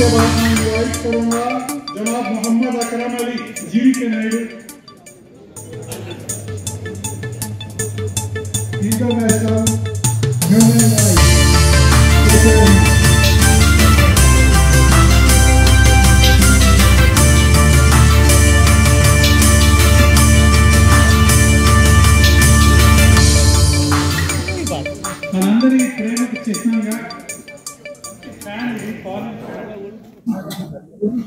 मुख्य भाषण में इनवाइट करूंगा जनाब मोहम्मद अकरम अली जीवी के नायडू। इंटरनेशनल ह्यूमन राइट्स మనందరి ప్రేమకు చిహ్నంగా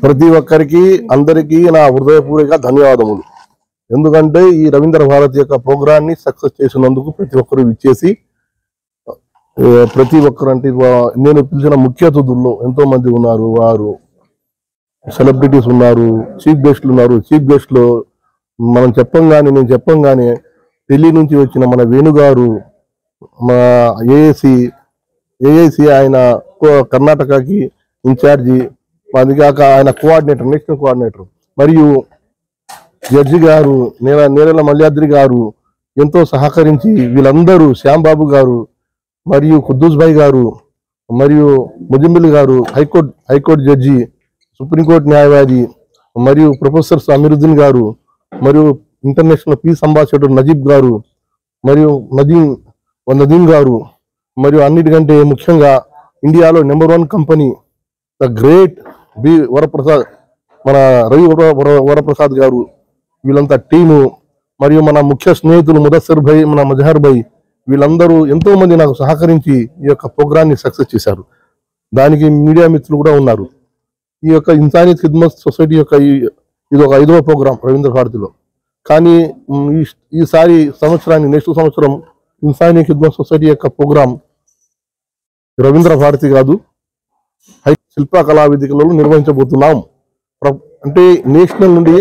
ప్రతి ఒక్కరికి అందరికీ నా హృదయపూర్వక ధన్యవాదములు. ఎందుకంటే ఈ రవీంద్ర భారతి యొక్క ప్రోగ్రాన్ని సక్సెస్ చేసినందుకు ప్రతి ఒక్కరు ఇచ్చేసి ప్రతి ఒక్కరు అంటే నేను పిలిచిన ముఖ్య అతిథుల్లో ఎంతో మంది ఉన్నారు. వారు సెలబ్రిటీస్ ఉన్నారు, చీఫ్ గెస్ట్లు ఉన్నారు. చీఫ్ గెస్ట్ లో నేను చెప్పంగానే ఢిల్లీ నుంచి వచ్చిన మన వేణుగారు, మా ఏఐసి ఆయన కర్ణాటకకి ఇన్ఛార్జి, అది కాక ఆయన కోఆర్డినేటర్, నేషనల్ కోఆర్డినేటర్, మరియు జడ్జి గారు నేరెల మల్యాద్రి గారు ఎంతో సహకరించి వీళ్ళందరూ, శ్యాంబాబు గారు మరియు ఖుద్దూస్ భాయ్ గారు మరియు ముజమ్మిల్ గారు, హైకోర్టు జడ్జి, సుప్రీంకోర్టు న్యాయవాది, మరియు ప్రొఫెసర్ అమీరుద్దీన్ గారు, మరియు ఇంటర్నేషనల్ పీస్ అంబాసిడర్ నజీబ్ గారు, మరియు నదీం గారు, మరియు అన్నిటికంటే ముఖ్యంగా ఇండియాలో number 1 company the great B Varaprasad, మన రవి వరప్రసాద్ గారు, వీళ్ళంతా టీము, మరియు మన ముఖ్య స్నేహితులు ముదస్సర్ భాయ్, మన మజహర్ భాయ్, వీళ్ళందరూ ఎంతో మంది నాకు సహకరించి ఈ యొక్క ప్రోగ్రాన్ని సక్సెస్ చేశారు. దానికి మీడియా మిత్రులు కూడా ఉన్నారు. ఈ యొక్క ఇన్సానియత్ ఖిద్మత్ సొసైటీ యొక్క ఇది ఒక 5వ ప్రోగ్రాం రవీంద్ర భారతిలో. కానీ ఈసారి నెక్స్ట్ సంవత్సరం ఇన్సానియత్ ఖిద్మత్ సొసైటీ యొక్క ప్రోగ్రాం రవీంద్ర భారతి కాదు, శిల్ప కళా వేదికలలో నిర్వహించబోతున్నాం. అంటే నేషనల్ నుండి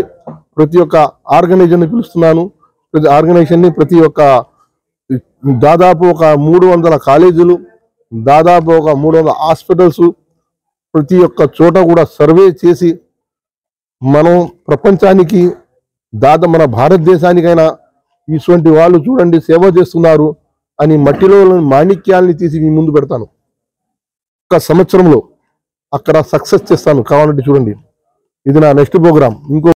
ప్రతి ఒక్క ఆర్గనైజేషన్ పిలుస్తున్నాను. ప్రతి ఆర్గనైజేషన్ ప్రతి ఒక్క దాదాపు ఒక 300 కాలేజీలు, దాదాపు ఒక 300 హాస్పిటల్స్, ప్రతి ఒక్క చోట కూడా సర్వే చేసి మనం ప్రపంచానికి మన భారతదేశానికైనా ఇటువంటి వాళ్ళు చూడండి సేవ చేస్తున్నారు అని మట్టిలో మాణిక్యాలని తీసి మీ ముందు పెడతాను. ఒక సంవత్సరంలో అక్కడ సక్సెస్ చేస్తాను. కావాలంటే చూడండి, ఇది నా నెక్స్ట్ ప్రోగ్రామ్. ఇంకో